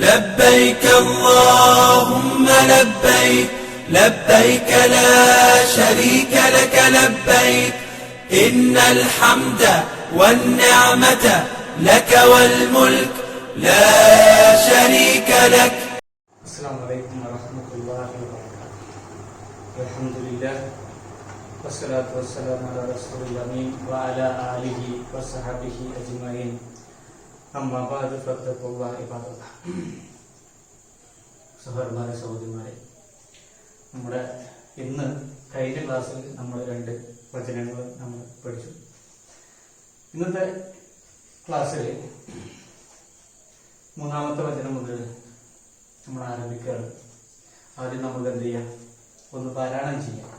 لبيك اللهم لبيك لبيك لا شريك لك لبيك إن الحمد والنعمة لك والملك لا شريك لك. السلام عليكم ورحمة الله وبركاته. الحمد لله والصلاة والسلام على رسول الأمين وعلى آله وصحبه أجمعين. أما بعد فاتقوا الله عباد الله. സഹോദരന്മാരെ സഹോദരിമാരെ, നമ്മുടെ ഇന്ന് കഴിഞ്ഞ ക്ലാസ്സിൽ നമ്മൾ 2 വചനങ്ങൾ നമ്മൾ പഠിച്ചു. ഇന്നത്തെ ക്ലാസ്സിൽ 3-ാമത്തെ വചനം മുതൽ നമ്മൾ ആരംഭിക്കുകയാണ്. ആദ്യം നമുക്ക് എന്ത് ചെയ്യാം, ഒന്ന് പാരായണം ചെയ്യാം.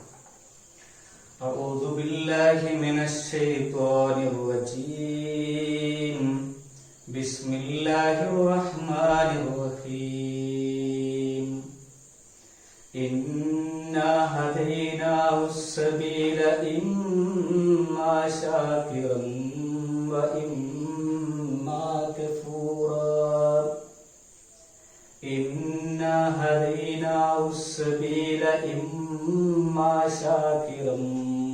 അഊദു ബില്ലാഹി മിനശ് ശൈത്വാനിർ റജീം. ബിസ്മില്ലാഹിർ റഹ്മാനിർ റഹീം. ഇന്നാ ഹദൈനാഹുസ് സബീല ഇമ്മാ ശാകിറൻ വ ഇമ്മാ കഫൂറാ. إنا هديناه السبيل إما شاكرا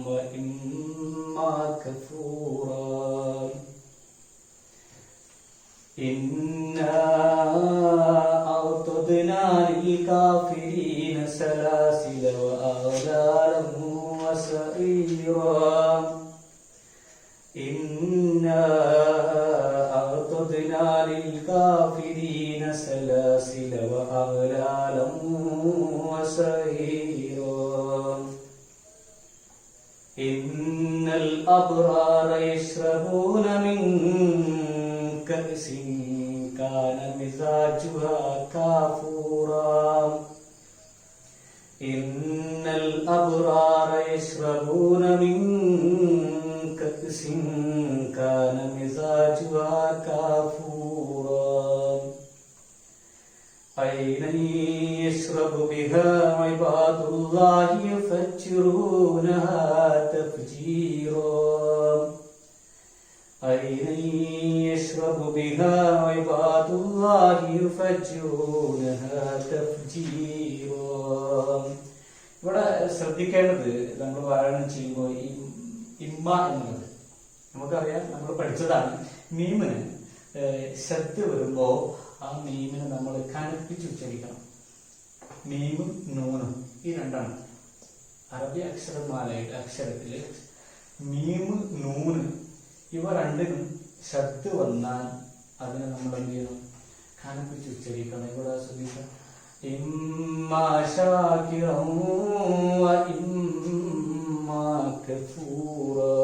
وإما كفورا. إنا أعتدنا للكافرين سلاسل وأغلالا وسعيرا. إنا أعتدنا للكافرين سلاسل وأغلالا وسعيرا. إن الأبرار يشربون من كأس كان مزاجها كافورا. إن الأبرار يشربون من كأس كان مزاجها كافورا. عينا يشرب بها عباد الله يفجرونها تفجيرا. عينا يشرب بها عباد الله يفجرونها تفجيرا. ഇവിടെ ശ്രദ്ധിക്കേണ്ടത്, നമ്മൾ പാരായണം ചെയ്യുമ്പോൾ ഈ ഇമ്മ എന്നുള്ളത് നമുക്കറിയാം, നമ്മൾ പഠിച്ചതാണ്. മീമിന് ശബ്ദ വരുമ്പോ ആ മീമിനെ നമ്മൾ കനപ്പിച്ച് ഉച്ചരിക്കണം. മീമും നൂനും ഈ രണ്ടാണ് അറബി അക്ഷരമാലയുടെ അക്ഷരത്തില്. മീമ് നൂന് ഇവ രണ്ടിനും ശബ്ദ വന്നാൽ അതിനെ നമ്മൾ എന്ത് ചെയ്യണം, കനപ്പിച്ച് ഉച്ചരിക്കണം. ഇവിടെ ശ്രദ്ധിക്കാം. ഇമ്മാ ശാകിറൻ വ ഇമ്മാ കഫൂറാ.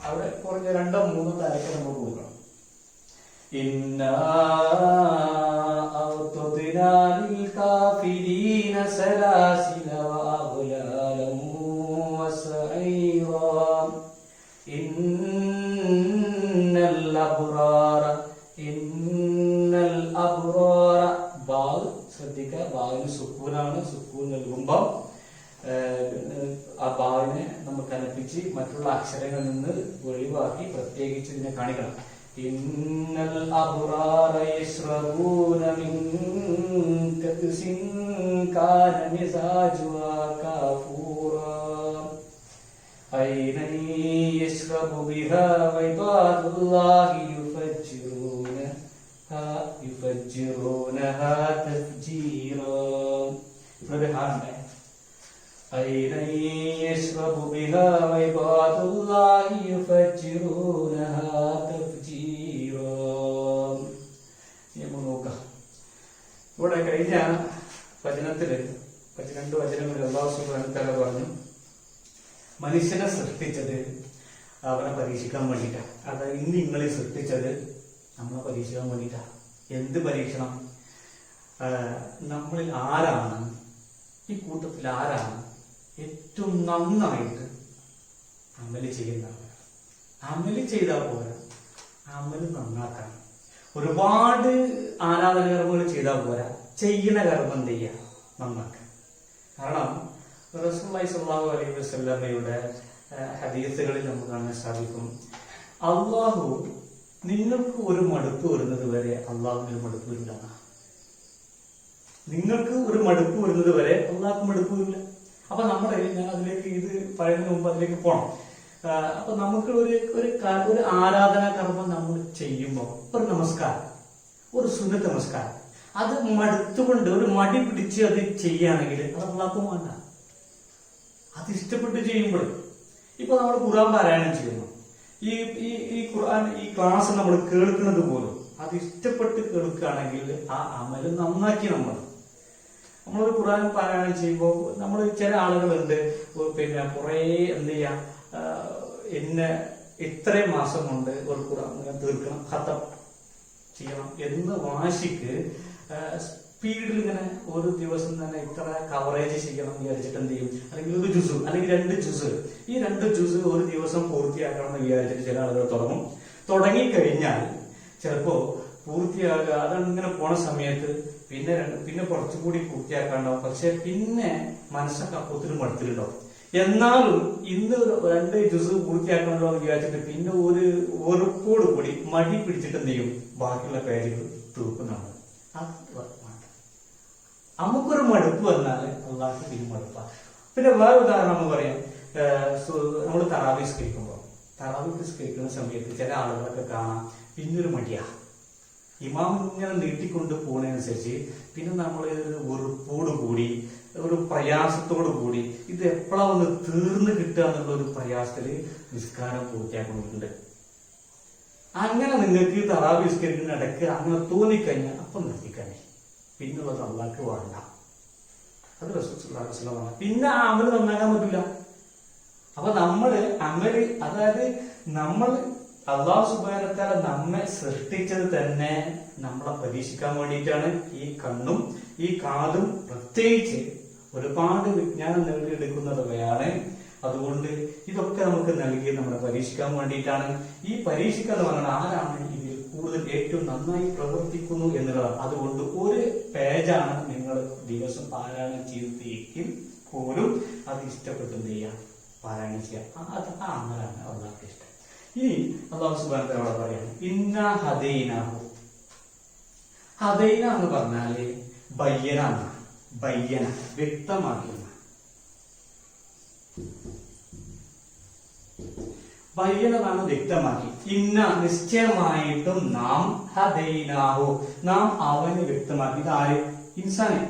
അവിടെ കുറഞ്ഞ 2-3 തരക്ക് നമ്മൾ കൊടുക്കണം. ഇന്നാ അഅ്തദ്നാ ലിൽകാഫിരീന സലാസില വഅഗ്ലാലൻ വസഈറാ. ഇന്നൽ അബ്റാറ ബാ ശ്രദ്ധിക്കുക, ബാവിന് സുക്കൂനാണ്. സുക്കൂൻ നൽകുമ്പോൾ ആ ബാവിനെ നമ്മൾ കനപ്പിച്ച് മറ്റുള്ള അക്ഷരങ്ങളിൽ നിന്ന് ഒഴിവാക്കി പ്രത്യേകിച്ച് ഇതിനെ കാണിക്കണം. ഇന്നൽ അബ്റാറ യശ്റബൂന മിൻ കഅസിൻ കാന മിസാജുഹാ കാഫൂറാ. ഐനൻ യശ്റബു ബിഹാ ഇബാദുല്ലാഹി യുഫജ്ജിറൂനഹാ തഫ്ജീറാ. ഇവിടെ ഹാണ്ട് عينا يشرب بها عباد الله يفجرونها تفجيرا. ഇവിടെ കഴിഞ്ഞ വചനത്തില് 12 വചനങ്ങളിൽ അല്ലാഹു സുബ്ഹാനഹു വ തആല പറഞ്ഞു, മനുഷ്യനെ സൃഷ്ടിച്ചത് അവനെ പരീക്ഷിക്കാൻ വേണ്ടിയിട്ടാണ്. അതായത് ഇന്ന് നിങ്ങളെ സൃഷ്ടിച്ചത് നമ്മളെ പരീക്ഷിക്കാൻ വേണ്ടിയിട്ടാണ്. എന്ത് പരീക്ഷണം? നമ്മളിൽ ആരാണ്, ഈ കൂട്ടത്തിൽ ആരാണ് ഏറ്റവും നന്നായിട്ട് അമല് ചെയ്യുന്നവർ? അമല് ചെയ്താൽ പോരാ, അമല് നന്നാക്കണം. ഒരുപാട് ആരാധന കർമ്മങ്ങൾ ചെയ്താൽ പോരാ, ചെയ്യുന്ന കർമ്മം എന്ത് ചെയ്യുക, നന്നാക്കുക. കാരണം റസൂലുള്ളാഹി സ്വല്ലല്ലാഹു അലൈഹി വസല്ലമയുടെ ഹദീസുകളിൽ നമുക്ക് കാണാൻ സാധിക്കും, അള്ളാഹു നിങ്ങൾക്ക് ഒരു മടുപ്പ് വരുന്നത് വരെ അള്ളാഹുവിന് മടുപ്പ് വരില്ല. നിങ്ങൾക്ക് ഒരു മടുപ്പ് വരുന്നത് വരെ അള്ളാഹ്ക്ക് മടുപ്പ് വരില്ല. അപ്പൊ ഞാൻ അതിലേക്ക് ഇത് പറയുന്നതിന് മുമ്പ് അതിലേക്ക് പോണം. അപ്പൊ നമുക്ക് ഒരു ആരാധനാ കർമ്മം നമ്മൾ ചെയ്യുമ്പോൾ ഒരു നമസ്കാരം, ഒരു സുന്നത്ത് നമസ്കാരം, അത് മടുത്തുകൊണ്ട് ഒരു മടി പിടിച്ച് അത് ചെയ്യുകയാണെങ്കിൽ അത് അള്ളാഹ്ക്കും വേണ്ട. അത് ഇഷ്ടപ്പെട്ട് ചെയ്യുമ്പോൾ ഇപ്പൊ നമ്മൾ ഖുർആൻ പാരായണം ചെയ്യുന്നു, ഈ ഖുർആൻ ഈ ക്ലാസ് നമ്മൾ കേൾക്കുന്നത് പോലും അത് ഇഷ്ടപ്പെട്ട് കേൾക്കുകയാണെങ്കിൽ ആ അമല് നന്നാക്കി നമ്മളൊരു ഖുർആൻ പാരായണം ചെയ്യുമ്പോൾ നമ്മൾ ചില ആളുകളുണ്ട് പിന്നെ കുറെ എന്ത് ചെയ്യാ ഇത്രയും മാസം കൊണ്ട് ഒരു ഖുർആൻ തീർക്കണം, ഖത്തം ചെയ്യണം എന്ന് വാശിക്ക് സ്പീഡിൽ ഇങ്ങനെ ഒരു ദിവസം തന്നെ ഇത്ര കവറേജ് ചെയ്യണം വിചാരിച്ചിട്ട് എന്ത് ചെയ്യും, അല്ലെങ്കിൽ ഒരു ജുസ് അല്ലെങ്കിൽ 2 ജുസ്, ഈ 2 ജുസ് ഒരു ദിവസം പൂർത്തിയാക്കണം എന്ന് വിചാരിച്ചിട്ട് ചില ആളുകൾ തുടങ്ങിക്കഴിഞ്ഞാൽ ചിലപ്പോ പൂർത്തിയാകുക അതങ്ങനെ പോണ സമയത്ത് പിന്നെ കുറച്ചുകൂടി പൂർത്തിയാക്കാണ്ടാവും. പക്ഷെ പിന്നെ മനസ്സൊക്കെ അപ്പത്തിന് മടുത്തിട്ടുണ്ടാവും. എന്നാലും ഇന്ന് 2 ജുസ് പൂർത്തിയാക്കണല്ലോ എന്ന് വിചാരിച്ചിട്ട് പിന്നെ ഒരു വെറുപ്പോട് കൂടി മടി പിടിച്ചിട്ട് എന്ത് ചെയ്യും, ബാക്കിയുള്ള പേജുകൾ തീർക്കുന്നതാണ്. നമുക്കൊരു മടുപ്പ് വന്നാല് അള്ളാഹ്ക്ക് പിന്നെ മടുപ്പാണ്. പിന്നെ വേറെ ഉദാഹരണം നമ്മൾ പറയാം, നമ്മൾ തറാവീഹ് നിസ്കരിക്കുന്ന സമയത്ത് ചില ആളുകളൊക്കെ കാണാം പിന്നൊരു മടിയാ, ഇമാം ഇങ്ങനെ നീട്ടിക്കൊണ്ട് പോകുന്നതിനനുസരിച്ച് പിന്നെ നമ്മൾ വെറുപ്പോട് കൂടി ഒരു പ്രയാസത്തോടു കൂടി ഇത് എപ്പോഴാ ഒന്ന് തീർന്നു കിട്ടുക എന്നുള്ള ഒരു പ്രയാസത്തില് നിസ്കാരം പൂർത്തിയാക്കുന്നുണ്ട്. അങ്ങനെ നിങ്ങൾക്ക് തറാവീഹ് നിസ്കരിക്കുന്ന ഇടയ്ക്ക് അങ്ങനെ തോന്നിക്കഴിഞ്ഞാൽ അപ്പം നിർത്തിക്കഴിഞ്ഞു, പിന്നുള്ളത് അള്ളാഹ്ക്ക് വേണ്ട. അത് റസൂൽ സല്ലല്ലാഹു അലൈഹി വസല്ലം പറഞ്ഞു. പിന്നെ ആ അമല് നന്നാക്കാൻ പറ്റില്ല. അപ്പൊ നമ്മള് അമല്, അതായത് നമ്മൾ അള്ളാഹു സുബ്ഹാനഹു വ തആല നമ്മെ സൃഷ്ടിച്ചത് തന്നെ നമ്മളെ പരീക്ഷിക്കാൻ വേണ്ടിയിട്ടാണ്. ഈ കണ്ണും ഈ കാതും പ്രത്യേകിച്ച് ഒരുപാട് വിജ്ഞാനം നേടിയെടുക്കുന്നവയാണ്. അതുകൊണ്ട് ഇതൊക്കെ നമുക്ക് നൽകി നമ്മളെ പരീക്ഷിക്കാൻ വേണ്ടിയിട്ടാണ്. ഈ പരീക്ഷിക്കുക എന്ന് പറഞ്ഞാൽ ആരാണ് ഇതിൽ കൂടുതൽ ഏറ്റവും നന്നായി പ്രവർത്തിക്കുന്നു എന്നുള്ളതാണ്. അതുകൊണ്ട് ഒരു പേജാണ് നിങ്ങൾ ദിവസം പാരായണം ചെയ്തെങ്കിൽ പോലും അത് ഇഷ്ടപ്പെട്ടു ചെയ്യാം, പാരായണം ചെയ്യാം. അത് ആ അമലാണ് അള്ളാഹ്ക്ക് ഇഷ്ടം. ഇനി അള്ളാഹു സുബ്ഹാനഹു വ തആല പറയാണ് ഇന്നാ ഹദൈനാഹു. ഹദൈന എന്ന് പറഞ്ഞാല് ബയ്യന വ്യക്തമാക്കുന്ന, ബയ്യനാണ് വ്യക്തമാക്കി. ഇന്ന നിശ്ചയമായിട്ടും നാം ഹദൈനാഹു, നാം അവന് വ്യക്തമാക്കി. ഇതാര്? ഇൻസാനെ,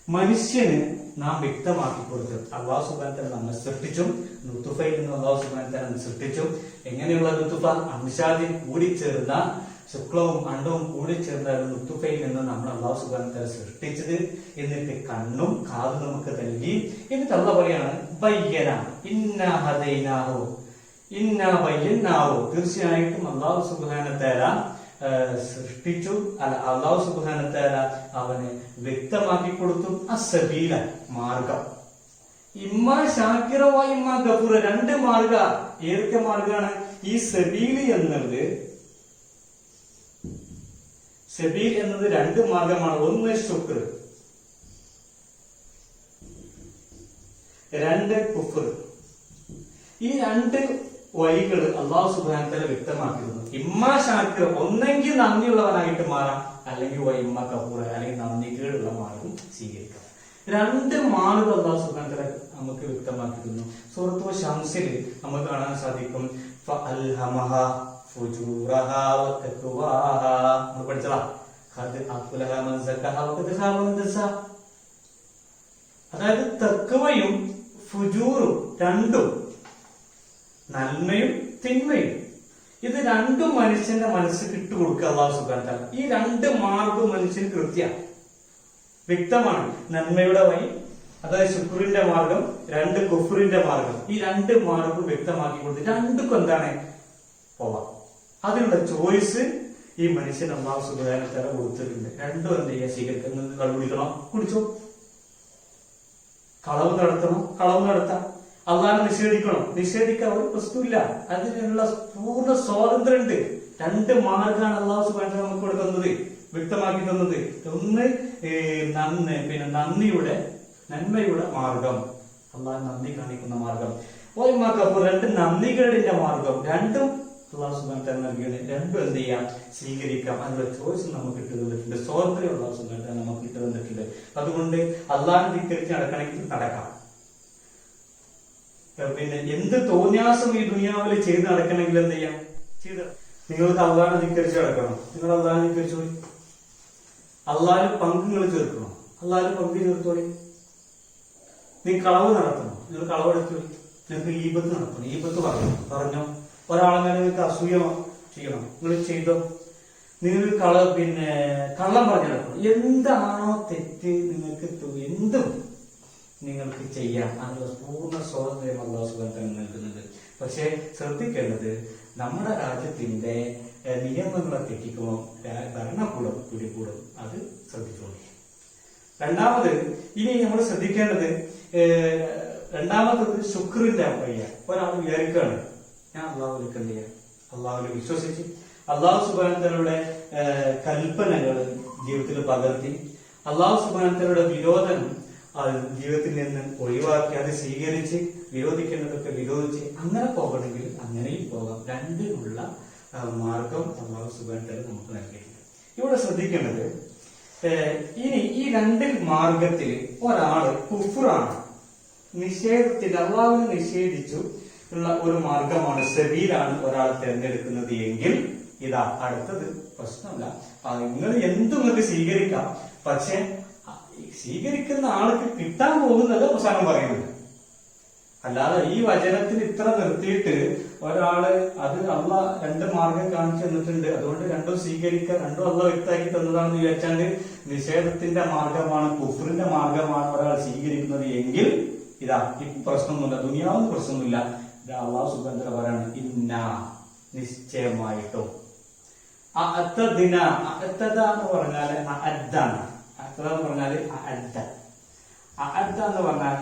മനുഷ്യന് നാം വ്യക്തമാക്കി കൊടുത്തു. അല്ലാഹു സുബ്ഹാനഹു വ തആല നമ്മെ സൃഷ്ടിച്ചു, നുത്ഫയിൽ നിന്ന് അല്ലാഹു സുബ്ഹാനഹു വ തആല സൃഷ്ടിച്ചു. എങ്ങനെയുള്ള നുത്ഫ? അംശാദിൻ കൂടിച്ചേർന്ന, ശുക്ലവും അണ്ടവും കൂടിച്ചേർന്ന നുത്ഫയിൽ നിന്ന് നമ്മൾ അല്ലാഹു സുബ്ഹാനഹു വ തആല സൃഷ്ടിച്ചത്. എന്നിട്ട് കണ്ണും കാതും നമുക്ക് നൽകി. എന്നിട്ട് അല്ലാഹു പറയാണ് ബയ്യന ഇന്നാ ഹദൈനാഹു, ഇന്നാ ബയ്യനാഹു. തീർച്ചയായിട്ടും അല്ലാഹു സുബ്ഹാനഹു വ തആല സൃഷ്ടിച്ചു, അല്ലാഹു സുബ്ഹാനഹു വ തആല അവന് വ്യക്തമാക്കി കൊടുത്തു. അസ്സബീല, മാർഗം. ഇമ്മ ഷാക്കിറ വ ഇമ്മ ഗഫൂറ, 2 മാർഗ. ഏതൊക്കെ മാർഗാണ്? ഈ സബീൽ എന്നത് 2 മാർഗമാണ്. ഒന്ന് ശുക്ർ, 2 കുഫ്ർ. ഈ 2 വഴികൾ അല്ലാഹു സുബ്ഹാനഹു വ തആല വ്യക്തമാക്കിയിരുന്നു. ഇമ്മ ഷാക്കിർ, ഒന്നെങ്കിൽ നന്ദിയുള്ളവനായിട്ട് മാറാം, അല്ലെങ്കിൽ ഇമ്മ കഫൂർ, അല്ലെങ്കിൽ നന്ദികേടുള്ള മാർഗം സ്വീകരിക്കാം. 2 മാർഗം അല്ലാഹു സുബ്ഹാനഹു വ തആല നമുക്ക് വ്യക്തമാക്കിയിരുന്നു. സൂറത്തുൽ ശംസിൽ നമുക്ക് കാണാൻ സാധിക്കും ഫഅൽഹമഹ ഫുജൂറഹാ വതഖ്വാഹാ. നമ്മൾ പഠിച്ചതാ, ഖദ് അഫ്ലഹ മൻ സക്കഹ വഖദ് ഖാബ മൻ ദസ്സാ. അതായത് തഖ്വയും ഫുജൂറും, 2ഉം, നന്മയും തിന്മയും, ഇത് 2ഉം മനുഷ്യന്റെ മനസ്സിൽ ഇട്ടുകൊടുക്കുക അല്ലാഹു സുബ്ഹാനഹു വ തആല. ഈ 2 മാർഗവും മനുഷ്യന് കൃത്യം വ്യക്തമാണ്. നന്മയുടെ വഴി, അതായത് ശുക്രിന്റെ മാർഗം, 2 കുഫ്റിന്റെ മാർഗം. ഈ 2 മാർഗം വ്യക്തമാക്കി കൊടുത്ത് 2ക്കും എന്താണ് പോവാം. അതിനുള്ള ചോയ്സ് ഈ മനുഷ്യൻ അല്ലാഹു സുബ്ഹാനഹു വ തആല കൊടുത്തിട്ടുണ്ട്. 2ഉം എന്ത് ചെയ്യാൻ സ്വീകരിക്കുന്നത്? കള്ളുകുടിക്കണം, കുടിച്ചോ. കളവ് നടത്താം. അള്ളാഹനെ നിഷേധിക്കാൻ ഒരു പ്രശ്നമില്ല. അതിനുള്ള പൂർണ്ണ സ്വാതന്ത്ര്യം ഉണ്ട്. 2 മാർഗമാണ് അല്ലാഹു സുബ്ഹാനഹു വ തആല നമുക്ക് കൊടുക്കുന്നത്, വ്യക്തമാക്കി തന്നത്. ഒന്ന് നന്മയുടെ മാർഗം, അള്ളാഹ് നന്ദി കാണിക്കുന്ന മാർഗം. ഓയ്മാക്കപ്പോ രണ്ട് നന്ദികളുടെ മാർഗം, രണ്ടും അള്ളാഹു സുബ്ഹാനഹു വ തആല നൽകിയത്. രണ്ടും എന്ത് ചെയ്യാം? സ്വീകരിക്കാം. അതിനുള്ള ചോയ്സ് നമുക്ക് ഇട്ട് തന്നിട്ടുണ്ട്. സ്വാതന്ത്ര്യം അള്ളാഹു സുബ്ഹാനഹു വ തആല നമുക്ക് ഇട്ട് തന്നിട്ടുണ്ട്. അതുകൊണ്ട് അള്ളാഹിനെ ധിക്കരിച്ച് നടക്കണമെങ്കിൽ നടക്കാം. പിന്നെ എന്ത് തോന്നിയാസം ഈ ദുനിയാവിൽ ചെയ്ത് നടക്കണമെങ്കിൽ എന്ത് ചെയ്യാം? ചെയ്ത് നിങ്ങൾക്ക് അള്ളാഹിനെ ധിക്കരിച്ച് നടക്കണം. നിങ്ങൾ അള്ളാഹിനെ ധിക്കരിച്ചോളി. അള്ളാഹിന് പങ്കുകൾ ചേർക്കണം. അള്ളാഹിന് പങ്ക് ചേർത്തോളി. നിങ്ങൾ കളവ് നടത്തണം. നിങ്ങൾ കളവെടുത്തോളി. നിങ്ങൾക്ക് ഈബത്ത് നടത്തണം. ഈബത്ത് പറഞ്ഞോ. ഒരാളെങ്ങനെ നിങ്ങൾക്ക് അസൂയ ചെയ്യണം, നിങ്ങൾ ചെയ്തോ. നിങ്ങൾ കള്ളം പറഞ്ഞു നടക്കണം. എന്താണോ തെറ്റ് നിങ്ങൾക്ക് എന്തും നിങ്ങൾക്ക് ചെയ്യാം. അതിനുള്ള പൂർണ്ണ സ്വാതന്ത്ര്യം അല്ലാഹു സുബ്ഹാനഹു വ തആല നൽകുന്നുണ്ട്. പക്ഷെ ശ്രദ്ധിക്കേണ്ടത്, നമ്മുടെ രാജ്യത്തിന്റെ നിയമങ്ങളെ തെറ്റിക്കുമ്പോൾ ഭരണകൂടം പിടികൂടും. അത് ശ്രദ്ധിച്ചോളൂ. രണ്ടാമത് ഇനി നമ്മൾ ശ്രദ്ധിക്കേണ്ടത്, രണ്ടാമത്തത് ശുക്രിന്റെ വഴിയ. ഒരാൾ വിചാരിക്കുകയാണ്, ഞാൻ അള്ളാഹുലേക്ക് എന്ത് ചെയ്യാം? അള്ളാഹുവിനെ വിശ്വസിച്ച് അള്ളാഹു സുബ്ഹാനഹു വ തആലയുടെ കൽപ്പനകൾ ജീവിതത്തിൽ പകർത്തി, അള്ളാഹു സുബ്ഹാനഹു വ തആലയുടെ വിരോധനം ജീവിതത്തിൽ നിന്ന് ഒഴിവാക്കി അത് സ്വീകരിച്ച് വിരോധിക്കേണ്ടതൊക്കെ വിരോധിച്ച് അങ്ങനെ പോകണമെങ്കിൽ അങ്ങനെയും പോകാം. രണ്ടിനുള്ള മാർഗം അള്ളാഹു സുബ്ഹാനഹു വ തആല നമുക്ക് നൽകിയിട്ടുണ്ട്. ഇവിടെ ശ്രദ്ധിക്കേണ്ടത്, ഇനി ഈ രണ്ട് മാർഗത്തിൽ ഒരാള് കുഫ്റാണ്, നിഷേധത്തിൽ അള്ളാഹുവിനെ നിഷേധിച്ചു ഉള്ള ഒരു മാർഗമാണ്, സബീലാണ് ഒരാൾ തിരഞ്ഞെടുക്കുന്നത് എങ്കിൽ ഇതാ അടുത്തത് പ്രശ്നമല്ല. നിങ്ങൾ എന്തും നിങ്ങൾക്ക് സ്വീകരിക്കാം. പക്ഷെ സ്വീകരിക്കുന്ന ആൾക്ക് കിട്ടാൻ പോകുന്നത് അവസാനം പറയുന്നത്. അല്ലാതെ ഈ വചനത്തിൽ ഇത്ര നിർത്തിയിട്ട് ഒരാള് അത് അള്ളാഹ് രണ്ട് മാർഗം കാണിച്ചു തന്നിട്ടുണ്ട്, അതുകൊണ്ട് രണ്ടും സ്വീകരിക്കുക, രണ്ടും അള്ളാഹ് വ്യക്തമാക്കി തന്നതാണെന്ന് വിചാരിച്ചാണ്ട് നിഷേധത്തിന്റെ മാർഗമാണ്, കുഫ്റിന്റെ മാർഗമാണ് ഒരാൾ സ്വീകരിക്കുന്നത് എങ്കിൽ ഇതാ ഈ പ്രശ്നമൊന്നുമില്ല, ദുനിയാവുന്ന പ്രശ്നമൊന്നുമില്ല. അള്ളാഹു സുബ്ഹാനഹു വ തആല പറയാണ്, ഇന്നാ നിശ്ചയമായിട്ടും. അഅത്തദിന, അഅത്തദ എന്ന് പറഞ്ഞാല് അഅദ്ദാണ്. അഅത്തദ എന്ന് പറഞ്ഞാല് അഅദ്ദ. അഅദ്ദ എന്ന് പറഞ്ഞാൽ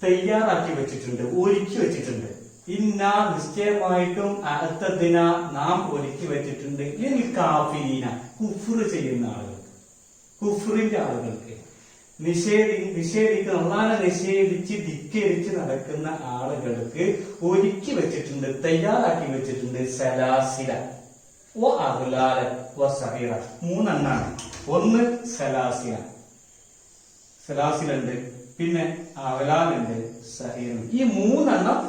തയ്യാറാക്കി വെച്ചിട്ടുണ്ട്, ഒരുക്കി വെച്ചിട്ടുണ്ട്. ഇന്നാ നിശ്ചയമായിട്ടും അഅത്തദിന നാം ഒരുക്കി വെച്ചിട്ടുണ്ട്. ലിൽ കാഫിരീന, കുഫ്ർ ചെയ്യുന്ന ആളുകൾക്ക്, കുഫ്റിന്റെ ആളുകൾക്ക്, നിഷേധിക്കുന്ന അള്ളാഹനെ നിഷേധിച്ച് ധിക്കരിച്ച് നടക്കുന്ന ആളുകൾക്ക് ഒരുക്കി വെച്ചിട്ടുണ്ട്, തയ്യാറാക്കി വെച്ചിട്ടുണ്ട്. സലാസില വ അഗ്ലാല വ സഈറ, മൂന്നെണ്ണാണ്. ഒന്ന് സലാസില, സലാസിലുണ്ട്, പിന്നെ അഗ്ലാലുണ്ട്, സഈറുണ്ട്. ഈ മൂന്നെണ്ണം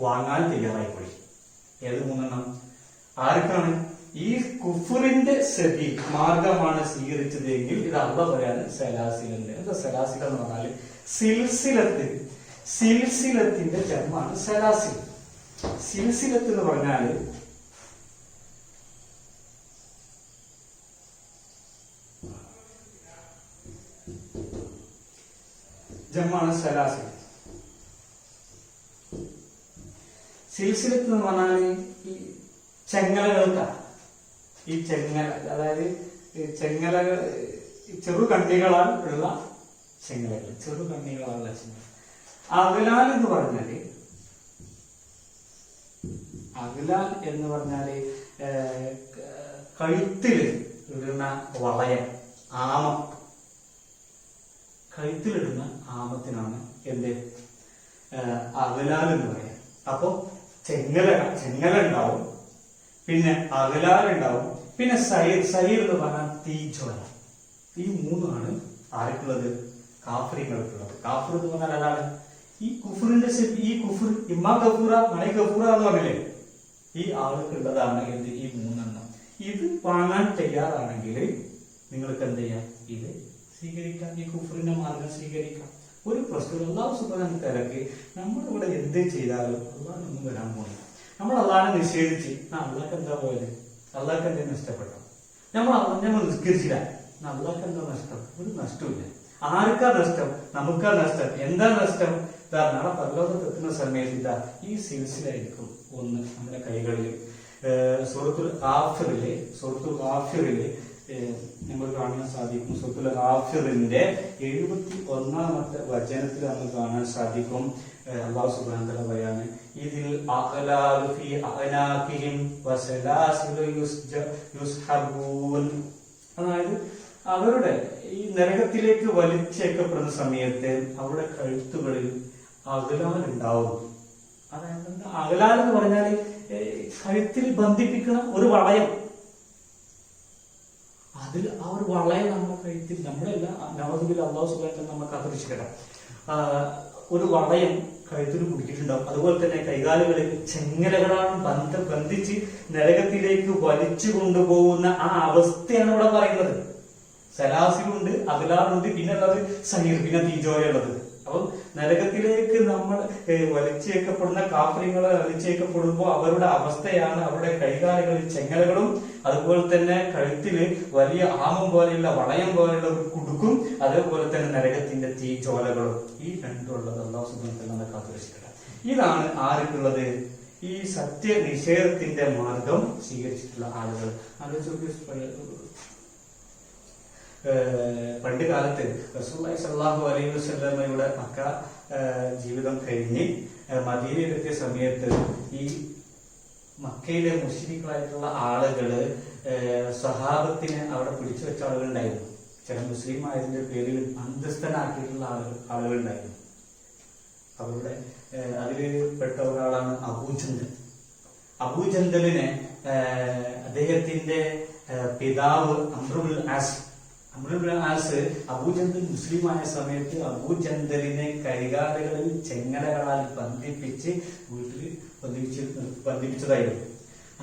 വാങ്ങാൻ തയ്യാറായിപ്പോയി. ഏത് മൂന്നെണ്ണം? ആർക്കാണ്? ഈ കുഫറിന്റെ സബീൽ മാർഗമാണ് സ്വീകരിച്ചത് എങ്കിൽ ഇത് അള്ളാഹ് പറയാണ് സലാസിലുണ്ട്. എന്താ സലാസില എന്ന് പറഞ്ഞാല് സിൽസിലത്ത്, സിൽസിലത്തിന്റെ ജന്മാണ് സലാസിൽ. സിൽസിലത്ത് എന്ന് പറഞ്ഞാല് ജമ്മാണ് സലാസിൽ. സിൽസിലത്ത് എന്ന് പറഞ്ഞാല് ഈ ചെങ്ങലകൾക്കാണ്. ഈ ചെങ്ങല, അതായത് ചെങ്ങലകൾ ചെറു കണ്ണികളാൽ ഉള്ള ചെങ്ങലകൾ, ചെറു കണ്ണികളാലുള്ള ചെങ്ങല. അഗ്ലാൽ എന്ന് പറഞ്ഞാല്, അഗ്ലാൽ എന്ന് പറഞ്ഞാല് കഴുത്തില് ഇടുന്ന വളയം, ആമം, കഴുത്തിലിടുന്ന ആമത്തിനാണ് എന്ത് അഗ്ലാൽ എന്ന് പറയാം. അപ്പൊ ചെങ്ങല ഉണ്ടാവും, പിന്നെ അഗ്ലാലുണ്ടാവും, പിന്നെ സൈർ എന്ന് പറഞ്ഞാൽ തീജ്വല. ഈ മൂന്നാണ് ആർക്കുള്ളത്? കാഫിറുകൾക്കുള്ളത്. കാഫിർ എന്ന് പറഞ്ഞാൽ അതാണ് ഈ കുഫറിന്റെ, ഈ കുഫർ ഇമ്മാ ഗഫൂറ മണി ഗഫൂറ എന്ന് പറഞ്ഞില്ലേ, ഈ ആൾക്കുള്ളതാണ് എന്ത്? ഈ മൂന്നെണ്ണം. ഇത് വാങ്ങാൻ തയ്യാറാണെങ്കിൽ നിങ്ങൾക്ക് എന്ത് ചെയ്യാം? ഇത് സ്വീകരിക്കാം, ഈ കുഫറിന്റെ മാർഗം സ്വീകരിക്കാം. ഒരു പ്രശ്നം അല്ലാഹു സുബ്ഹാനഹു വ തആലക്ക് നമ്മളിവിടെ എന്ത് ചെയ്താലും അള്ളാഹൊന്നും വരാൻ പോകുന്നില്ല. നമ്മൾ അള്ളാഹിനെ നിഷേധിച്ച് അള്ളാഹ്ക്ക് എന്താ പോയത്? അള്ളാഹ്ക്ക് എന്തെങ്കിലും നഷ്ടപ്പെട്ടോ? നമ്മൾ നിസ്കരിച്ചില്ല, അള്ളാഹ്ക്ക് എന്താ നഷ്ടം? ഒരു നഷ്ടമില്ല. ആർക്കാ നഷ്ടം? നമുക്കാ നഷ്ടം. എന്താ നഷ്ടം? നാളെ പരലോകത്ത് എത്തുന്ന സമയത്ത് ഇതാ ഈ സിൽസിലായിരിക്കും ഒന്ന് നമ്മുടെ കൈകളിൽ. സൂറത്തുൽ ഗാഫിറില് നമ്മൾ കാണാൻ സാധിക്കും. സൂറത്തുൽ ഗാഫിറിന്റെ 71-ാമത്തെ വചനത്തിൽ നമ്മൾ കാണാൻ സാധിക്കും. അല്ലാഹു സുബ്ഹാനഹു വ തആല പറയാണ്, ഇതിൽ അഗ്ലാലു ഫീ അഅനാഖിഹിം വസലാസിലു യുസ്ഹബൂൻ. അതായത് അവരുടെ ഈ നരകത്തിലേക്ക് വലിച്ചേക്കപ്പെടുന്ന സമയത്ത് അവരുടെ കഴുത്തുകളിൽ അകലാലുണ്ടാവും. അതായത് അകലാൽ എന്ന് പറഞ്ഞാൽ കഴുത്തിൽ ബന്ധിപ്പിക്കുന്ന ഒരു വളയം. അതിൽ ആ ഒരു വളയം നമ്മുടെ കഴുത്തിൽ, നമ്മളല്ല നവതുബിൽ അള്ളാഹു സുബ്ഹാനഹു നമ്മൾ കാത്തുരക്ഷിക്കട്ടെ, ഒരു വളയം കഴുത്തിൽ കുടിച്ചിട്ടുണ്ടാവും. അതുപോലെ തന്നെ കൈകാലുകളിൽ ചെങ്ങലകളാണ് ബന്ധിച്ച് നരകത്തിലേക്ക് വലിച്ചു കൊണ്ടുപോകുന്ന ആ അവസ്ഥയാണ് ഇവിടെ പറയുന്നത്. സലാസിലുണ്ട്, അകലാറുണ്ട്, പിന്നെ ഉള്ളത് സഹീർ, പിന്നെ തീജോയുള്ളത്. അപ്പം നരകത്തിലേക്ക് നമ്മൾ വലിച്ചേക്കപ്പെടുന്ന കാഫര്യങ്ങളെ വലിച്ചേക്കപ്പെടുമ്പോൾ അവരുടെ അവസ്ഥയാണ് അവരുടെ കൈകാലുകളിൽ ചെങ്ങലകളും അതുപോലെ തന്നെ കഴുത്തില് വലിയ ആമം പോലെയുള്ള വളയം പോലെയുള്ള ഒരു കുടുക്കും, അതേപോലെ തന്നെ നരകത്തിന്റെ തീജോലകളും. ഈ രണ്ടുള്ളത് അല്ലാഹു സുബ്ഹാനഹു വ തആല കാത്തുരക്ഷിക്കട്ടെ. ഇതാണ് ആർക്കുള്ളത്? ഈ സത്യനിഷേധത്തിന്റെ മാർഗം സ്വീകരിച്ചിട്ടുള്ള ആളുകൾ. പണ്ട് കാലത്ത് റസൂലുള്ളാഹി സ്വല്ലല്ലാഹു അലൈഹി വസല്ലമയുടെ മക്ക ജീവിതം കഴിഞ്ഞ് മദീനയിലെത്തിയ സമയത്ത് ഈ മക്കയിലെ മുശ്രിക്കുകളായിട്ടുള്ള ആളുകള് സഹാബത്തിനെ അവിടെ പിടിച്ചു വെച്ച ആളുകളുണ്ടായിരുന്നു. ചില മുസ്ലിം ആയതിന്റെ പേരിൽ അന്തസ്ഥനാക്കിയിട്ടുള്ള ആളുകളുണ്ടായിരുന്നു. അവരുടെ അതിൽ പെട്ട ഒരാളാണ് അബൂജന്തൽ. അബൂജന്തലിനെ അദ്ദേഹത്തിന്റെ പിതാവ് അംറുൽ ആസ് അബൂജന്തൽ മുസ്ലിമായ സമയത്ത് അബൂജന്തലിനെ കൈകാലുകളിൽ ചെങ്ങലകളാൽ ബന്ധിപ്പിച്ച് വീട്ടിൽ ബന്ധിപ്പിച്ചതായിരുന്നു.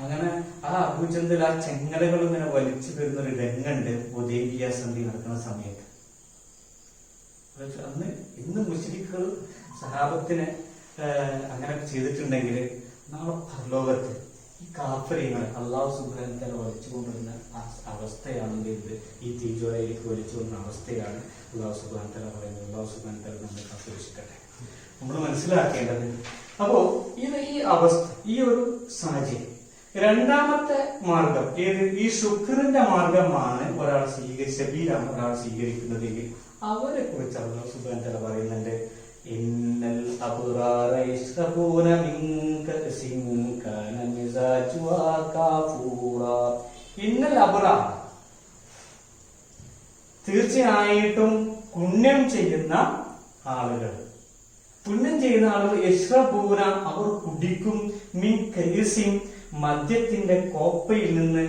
അങ്ങനെ ആ അബൂജന്തൽ ആ ചെങ്ങലകൾ ഇങ്ങനെ വലിച്ചു വരുന്ന ഒരു രംഗുണ്ട് ഹുദൈബിയ സന്ധി നടക്കുന്ന സമയത്ത്. അന്ന് ഇന്ന് മുശ്രിക്കുകൾ സഹാബത്തിനെ അങ്ങനെ ചെയ്തിട്ടുണ്ടെങ്കിൽ നാളെ പരലോകത്ത് ഈ കാഫര്യങ്ങളെ അല്ലാഹു സുബ്ഹാനഹു വ തആല വലിച്ചുകൊണ്ടിരുന്ന അവസ്ഥയാണ് ഇത്. ഈ തീജോലയിലേക്ക് വലിച്ചുകൊണ്ടുന്ന അവസ്ഥയാണ് അല്ലാഹു സുബ്ഹാനഹു വ തആല പറയുന്നത്. അല്ലാഹു സുബ്ഹാനഹു വ തആല നമ്മളെ കാത്തുരക്ഷിക്കട്ടെ. നമ്മൾ മനസ്സിലാക്കേണ്ടത് അപ്പോ ഈ അവസ്ഥ, ഈ ഒരു സാഹചര്യം. രണ്ടാമത്തെ മാർഗം ഏത്? ഈ ശുക്രിന്റെ മാർഗമാണ് ഒരാൾ സബീലാണ് ഒരാൾ സ്വീകരിക്കുന്നതെങ്കിൽ അവരെ കുറിച്ച് അല്ലാഹു സുബ്ഹാനഹു വ തആല പറയുന്നുണ്ട്. ഇന്നൽ അബ്റാറ യശ്റബൂന മിൻ കഅസിൻ കാന മിസാജുഹാ കാഫൂറ. ഇന്നൽ അബ്റാർ, തീർച്ചയായിട്ടും പുണ്യം ചെയ്യുന്ന ആളുകൾ യശ്റബൂന, അവർ കുടിക്കും, മിൻ കഅസിൻ, മദ്യത്തിന്റെ കോപ്പയിൽ നിന്ന്,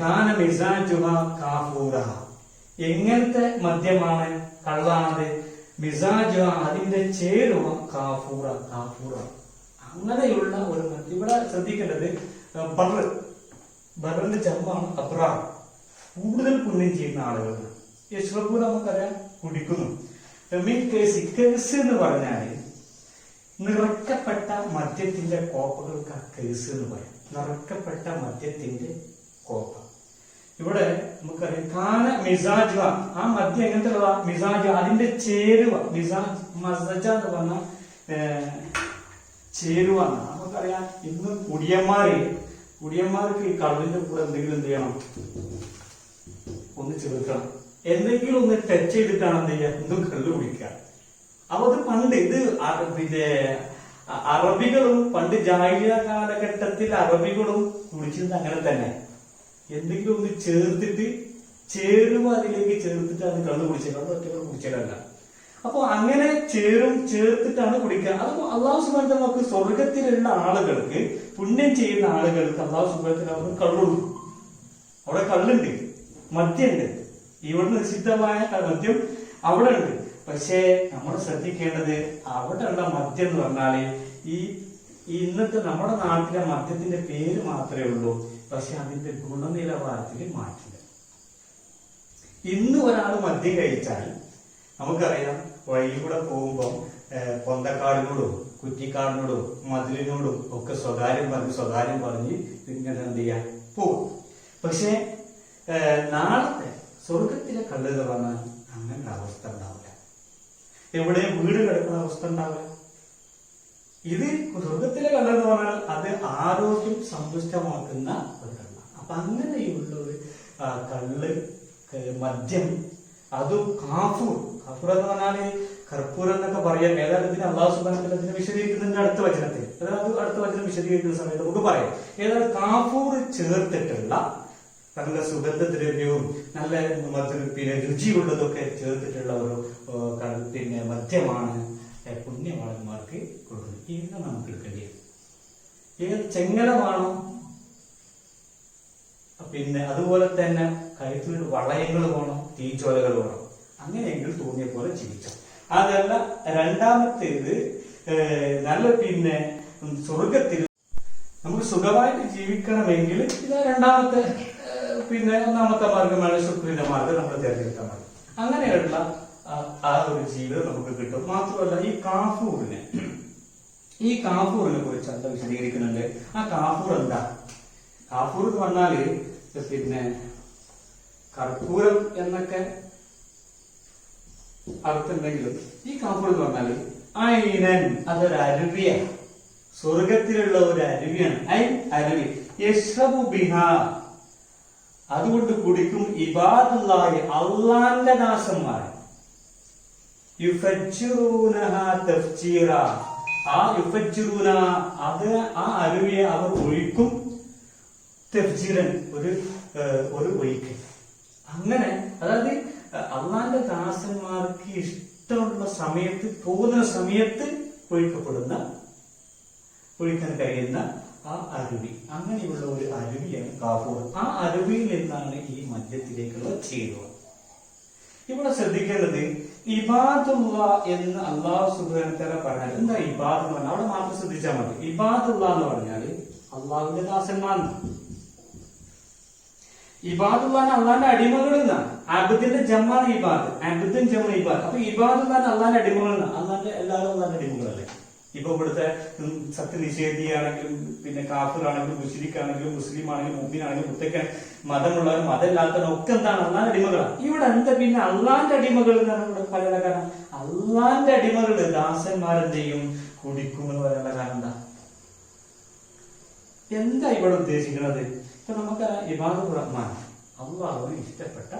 കാന മിസാജുഹാ കാഫൂറ. എങ്ങനത്തെ മദ്യമാണ്? കള്ളാണത്. മിസാജ, അതിന്റെ ചേരുവ കാഫൂറ. അങ്ങനെയുള്ള ഒരു മദ്യം. ഇവിടെ ശ്രദ്ധിക്കേണ്ടത് ബറിന്റെ ജമ്മാണ് അബ്റാർ, കൂടുതൽ പുണ്യം ചെയ്യുന്ന ആളുകളാണ്. യശ്റബൂന നമുക്കറിയാം, കുടിക്കുന്നു. കേസ് എന്ന് പറഞ്ഞാല് നിറക്കപ്പെട്ട മദ്യത്തിന്റെ കോപ്പകൾക്ക് കേസ് എന്ന് പറയാം. നിറക്കപ്പെട്ട മദ്യത്തിന്റെ കോപ്പ. ഇവിടെ നമുക്കറിയാം കാന മിസാജ, ആ മദ്യം എങ്ങനത്തെ മിസാജ, അതിന്റെ ചേരുവ. മിസാജ് മസജ എന്ന് പറഞ്ഞ ചേരുവ. നമുക്കറിയാം ഇന്ന് കുടിയന്മാർക്ക് ഈ കള്ളിന്റെ കൂടെ എന്തെങ്കിലും എന്ത് ചെയ്യണം? ഒന്ന് ചേർക്കണം. എന്തെങ്കിലും ഒന്ന് ടച്ച് ചെയ്തിട്ടാണ് എന്ത് ചെയ്യുക? എന്തും കള്ള് കുടിക്കുക. അപ്പൊ അത് പണ്ട് ഇത് പിന്നെ അറബികളും പണ്ട് ജാഹിലിയ്യ കാലഘട്ടത്തിൽ അറബികളും കുടിച്ചിരുന്നത് അങ്ങനെ തന്നെ. എന്തെങ്കിലും ഒന്ന് ചേർത്തിട്ട് ചേരുവ അതിലേക്ക് ചേർത്തിട്ട് അത് കള്ള് കുടിച്ചത്. അത് ഒറ്റകൾ കുടിച്ചതല്ല. അപ്പൊ അങ്ങനെ ചേർത്തിട്ടാണ് കുടിക്കുക. അത് അല്ലാഹു സുബ്ഹാനഹു വ തആല നമുക്ക് സ്വർഗത്തിലുള്ള ആളുകൾക്ക്, പുണ്യം ചെയ്യുന്ന ആളുകൾക്ക് അല്ലാഹു സുബ്ഹാനഹു വ തആല അവർക്ക് കള്ളുണ്ട്. അവിടെ കള്ളുണ്ട്, മദ്യമുണ്ട്. ഇവിടെ നിഷിദ്ധമായ മദ്യം അവിടെ ഉണ്ട്. പക്ഷേ നമ്മൾ ശ്രദ്ധിക്കേണ്ടത് അവിടെയുള്ള മദ്യം എന്ന് പറഞ്ഞാല് ഈ ഇന്നത്തെ നമ്മുടെ നാട്ടിലെ മദ്യത്തിന്റെ പേര് മാത്രമേ ഉള്ളൂ. പക്ഷെ അതിന്റെ ഗുണനിലവാരത്തിൽ മാറ്റില്ല. ഇന്ന് ഒരാൾ മദ്യം കഴിച്ചാൽ നമുക്കറിയാം, വഴിയിലൂടെ പോകുമ്പോൾ പൊന്തക്കാടിനോടും കുറ്റിക്കാടിനോടും മതിലിനോടും ഒക്കെ സ്വകാര്യം പറഞ്ഞ് ഇങ്ങനെ എന്ത് ചെയ്യാൻ പോകും. പക്ഷെ നാളത്തെ സ്വർഗത്തിലെ കള്ളുകൾ പറഞ്ഞാൽ അങ്ങനെ അവസ്ഥ ഉണ്ടാവില്ല. എവിടെയും വീട് കിടക്കുന്ന അവസ്ഥ ഉണ്ടാവില്ല. ഇത് സ്വർഗത്തിലെ കള്ളെന്ന് പറഞ്ഞാൽ അത് ആരോഗ്യം സമ്പുഷ്ടമാക്കുന്ന ഒരു കള്ളാണ്. അപ്പൊ അങ്ങനെയുള്ള ഒരു കള്ള്, മദ്യം, അതും കാഫൂർ എന്ന് പറഞ്ഞാല് കർപ്പൂരം എന്നൊക്കെ പറയാം. ഏതായാലും ഇതിന് അല്ലാഹു സുബ്ഹാനഹു വ തആല ഇതിനെ വിശദീകരിക്കുന്നതിന്റെ അടുത്ത വചനത്തിൽ, അതായത് അടുത്ത വചനം വിശദീകരിക്കുന്ന സമയത്ത് നമുക്ക് പറയാം. ഏതായാലും കാഫൂർ ചേർത്തിട്ടുള്ള നല്ല സുഗന്ധദ്രവ്യവും നല്ല പിന്നെ രുചിയുള്ളതൊക്കെ ചേർത്തിട്ടുള്ള ഒരു പിന്നെ മദ്യമാണ് പുണ്യവാളന്മാർക്ക് കൊടുക്കുന്നത്. ഇത് നമുക്ക് എടുക്കേണ്ടി വരും. ഏത് ചെങ്ങലമാണോ, പിന്നെ അതുപോലെ തന്നെ കഴുത്തിൽ വളയങ്ങൾ വേണം, തീച്ചോലകൾ വേണം. അങ്ങനെയെങ്കിൽ തോന്നിയ പോലെ ജീവിച്ചു. അതല്ല രണ്ടാമത്തേത് നല്ല പിന്നെ സ്വർഗത്തിൽ നമുക്ക് സുഖമായിട്ട് ജീവിക്കണമെങ്കിൽ ഇത് രണ്ടാമത്തെ പിന്നെ ഒന്നാമത്തെ മാർഗമാണ് ശുക്രിന്റെ മാർഗം നമ്മൾ തിരഞ്ഞെടുക്കാൻ മതി. അങ്ങനെയുള്ള ആ ഒരു ജീവിതം നമുക്ക് കിട്ടും. മാത്രമല്ല ഈ കാഫൂറിനെ കുറിച്ച് എന്താ വിശദീകരിക്കുന്നുണ്ട്. ആ കാഫൂർ എന്താ? കാഫൂർ എന്ന് പറഞ്ഞാല് പിന്നെ കർപ്പൂരം എന്നൊക്കെ അർത്ഥമുണ്ടെങ്കിലും ഈ കാഫൂർ എന്ന് പറഞ്ഞാല് ഐനൻ, അതൊരു അരുവിയാണ്. സ്വർഗത്തിലുള്ള ഒരു അരുവിയാണ്. അരുവി യശ്റബു ബിഹാ, അതുകൊണ്ട് കുടിക്കും ഇബാദുല്ലാഹി, അള്ളാന്റെ ദാസന്മാർ. യുഫജ്ജിറൂനഹാ തഫ്ജീറ, ആ അരുവിയെ അവർ ഒഴിക്കും. തഫ്ജീറൻ, ഒരു ഒഴിക്ക്. അങ്ങനെ അതായത് അള്ളാന്റെ ദാസന്മാർക്ക് ഇഷ്ടമുള്ള സമയത്ത്, തോന്നുന്ന സമയത്ത് ഒഴിക്കാൻ കഴിയുന്ന ആ അരുവി, അങ്ങനെയുള്ള ഒരു അരുവിയാണ് കാഫൂർ. ആ അരുവിയിൽ നിന്നാണ് ഈ മദ്യത്തിലേക്കുള്ള ചേരുവ. ഇവിടെ ശ്രദ്ധിക്കേണ്ടത് ഇബാദുള്ള എന്ന് അല്ലാഹു സുബ്ഹാനഹു വ തആല പറഞ്ഞാൽ എന്താ ഇബാദ് എന്ന് പറഞ്ഞാൽ അവിടെ മാത്രം ശ്രദ്ധിച്ചാൽ മതി. ഇബാദുള്ള എന്ന് പറഞ്ഞാൽ അള്ളാഹുവിന്റെ ദാസന്മാർ. ഇബാദുള്ള അള്ളാന്റെ അടിമകൾ എന്നാണ്. അബ്ദിന്റെ ജമ്മാണ് ഇബാദ്, അബ്ദുൻ ജമ്മ ഇബാദ്. അപ്പൊ ഇബാദുള്ള അള്ളാന്റെ അടിമകൾ എന്നാണ്. അള്ളാന്റെ എല്ലാവരും അള്ളാന്റെ അടിമകളല്ലേ. ഇപ്പൊ ഇവിടുത്തെ സത്യനിഷേധിയാണെങ്കിലും പിന്നെ കാഫിറാണെങ്കിലും മുശ്രിക്കാണെങ്കിലും മുസ്ലിം ആണെങ്കിലും മുഅ്മിനാണെങ്കിലും മുത്തക്ക മതമുള്ളവരും മതമില്ലാത്തവരും ഒക്കെ എന്താണ്? അള്ളാന്റെ അടിമകളാണ്. ഇവിടെ എന്താ പിന്നെ അള്ളാന്റെ അടിമകൾ എന്നാണ് ഇവിടെ പറയാനുള്ള കാരണം. അള്ളാന്റെ അടിമകള് ദാസന്മാരെന്ത് ചെയ്യും? കുടിക്കുമെന്ന് പറയാനുള്ള കാരണം എന്താ ഇവിടെ ഉദ്ദേശിക്കുന്നത്? ഇപ്പൊ നമുക്ക് ഇബാദുർ റഹ്മാൻ, അള്ളാഹുവിന് ഇഷ്ടപ്പെട്ട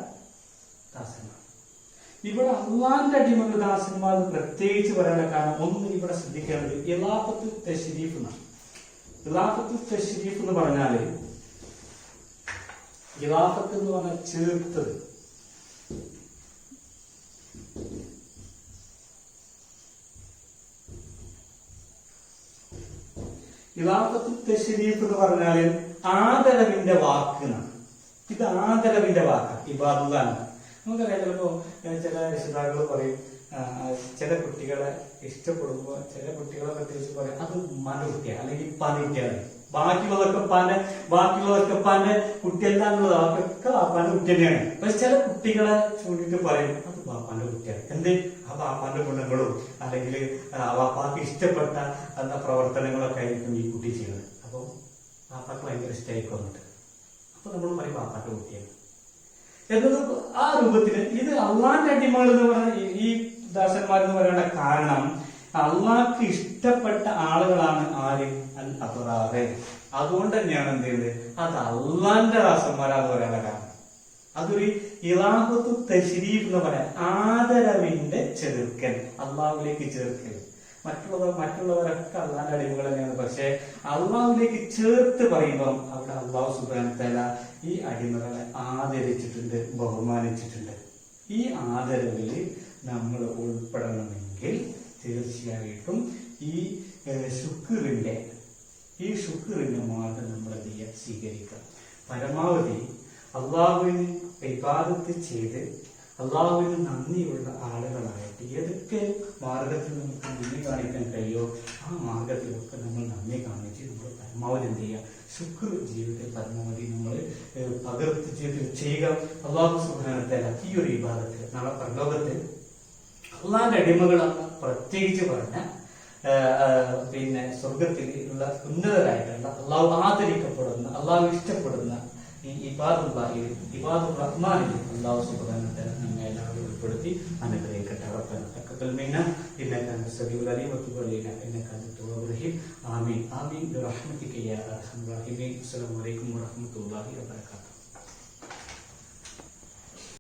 ദാസന്മാർ. ഇവിടെ അള്ളാന്റെ അടിമകൾ ദാസന്മാർ പ്രത്യേകിച്ച് പറയാനുള്ള കാരണം ഒന്ന് ഇവിടെ ശ്രദ്ധിക്കേണ്ടത് ഇളാഫത്തു തശ്രീഫ് എന്നാണ്. ഇളാഫത്തു തശ്രീഫ് എന്ന് പറഞ്ഞാല്, ഇളാഫത്ത് എന്ന് പറഞ്ഞാൽ ചേർത്തത്. ഇളാഫത്തു തശ്രീഫ് എന്ന് പറഞ്ഞാല് ആദരവിന്റെ വാക്ക് എന്നാണ്. ഇത് ആദരവിന്റെ വാക്കാണ് ഇബാദുല്ലാഹ്. നമുക്കറിയാം, ചിലപ്പോ ചില രക്ഷിതാക്കൾ പറയും, ചില കുട്ടികളെ ഇഷ്ടപ്പെടുമ്പോ ചില കുട്ടികളെ പ്രത്യേകിച്ച് പറയും അത് ഉമ്മാന്റെ കുട്ടിയാണ് അല്ലെങ്കിൽ ഉപ്പാന്റെ കുട്ടിയാണ്. ബാക്കിയുള്ളതൊക്കെ പാന്റെ കുട്ടിയല്ലാന്നുള്ളത് അവർക്കൊക്കെ ബാപ്പാന്റെ കുട്ടി തന്നെയാണ്. പക്ഷെ ചില കുട്ടികളെ ചൂണ്ടിട്ട് പറയും അത് ബാപ്പാന്റെ കുട്ടിയാണ്. എന്ത്? ആ ബാപ്പാന്റെ ഗുണങ്ങളും അല്ലെങ്കിൽ ബാപ്പാക്ക് ഇഷ്ടപ്പെട്ട പ്രവർത്തനങ്ങളൊക്കെ ആയിരിക്കും ഈ കുട്ടി ചെയ്യുന്നത്. അപ്പൊ ബാപ്പാക്ക് ഭയങ്കര ഇഷ്ടമായിരിക്കും വന്നിട്ട്. അപ്പൊ നമ്മൾ പറയും ബാപ്പാന്റെ കുട്ടിയാണ് എന്നത്. ആ രൂപത്തില് ഇത് അള്ളാന്റെ അടിമകൾ എന്ന് പറഞ്ഞ ഈ ദാസന്മാരെന്ന് പറയാനുള്ള കാരണം അള്ളാഹ്ക്ക് ഇഷ്ടപ്പെട്ട ആളുകളാണ് ആര്? അൽ അബ്റാറ്. അതുകൊണ്ട് തന്നെയാണ് എന്ത് ചെയ്യുന്നത്? അത് അള്ളാന്റെ ദാസന്മാരാന്ന് പറയാനുള്ള കാരണം. അതൊരു ഇളാഫത്തു തശ്രീഫ് എന്ന് പറയാൻ, ആദരവിന്റെ ചേർക്കൽ, അള്ളാഹുവിലേക്ക് ചേർക്കൽ. മറ്റുള്ളവരൊക്കെ അള്ളാന്റെ അടിമകൾ തന്നെയാണ്. പക്ഷെ അള്ളാഹുവിലേക്ക് ചേർത്ത് പറയുമ്പം അവിടെ അള്ളാഹു സുബ്ഹാനഹു വ തആല ഈ അടിമകളെ ആദരിച്ചിട്ടുണ്ട്, ബഹുമാനിച്ചിട്ടുണ്ട്. ഈ ആദരവിൽ നമ്മൾ ഉൾപ്പെടണമെങ്കിൽ തീർച്ചയായിട്ടും ഈ ശുക്റിന്റെ മാർഗം നമ്മൾ എന്ത് ചെയ്യുക? സ്വീകരിക്കുക. പരമാവധി അള്ളാഹുവിന് ഇബാദത്ത് ചെയ്ത് അള്ളാഹുവിന് നന്ദിയുള്ള ആളുകളായിട്ട് ഏതൊക്കെ മാർഗത്തിൽ നമുക്ക് നന്ദി കാണിക്കാൻ കഴിയോ ആ മാർഗത്തിലൊക്കെ നമ്മൾ നന്ദി കാണിച്ച് നമ്മൾ പരമാവധി എന്ത് ചെയ്യുക? ശുക്ർ ജീവിതത്തിൽ പരമാവധി നമ്മൾ പകർത്ത് ചെയ്യുക. അള്ളാഹു സുബ്ഹാനഹു വ തആല ഈ ഒരു ഇബാദത്ത് നാളെ പരലോകത്ത് അള്ളാന്റെ അടിമകളാണ് പ്രത്യേകിച്ച് പറഞ്ഞ പിന്നെ സ്വർഗത്തിൽ ഉള്ള ഉന്നതരായിട്ടുള്ള അള്ളാഹു ആദരിക്കപ്പെടുന്ന അള്ളാഹു ഇഷ്ടപ്പെടുന്ന ഈ ഇബാദുർ റഹ്മാനിൽ അല്ലാഹു സുബ്ഹാനഹു വ തആല നമ്മെ എല്ലാവരെയും ഉൾപ്പെടുത്തി അനുഗ്രഹിക്കട്ടെ. റബ്ബനാ തഖബ്ബൽ മിന്നാ ഇന്നക അൻത സമീഉൽ അലീം വതുബ് അലൈനാ ഇന്നക അൻത തവ്വാബുർ റഹീം. ആമീൻ ആമീൻ ബിറഹ്മതിക യാ അർഹമർ റഹീമീൻ. അസ്സലാമു അലൈക്കും വറഹ്മത്തുള്ളാഹി വബറകാതുഹു.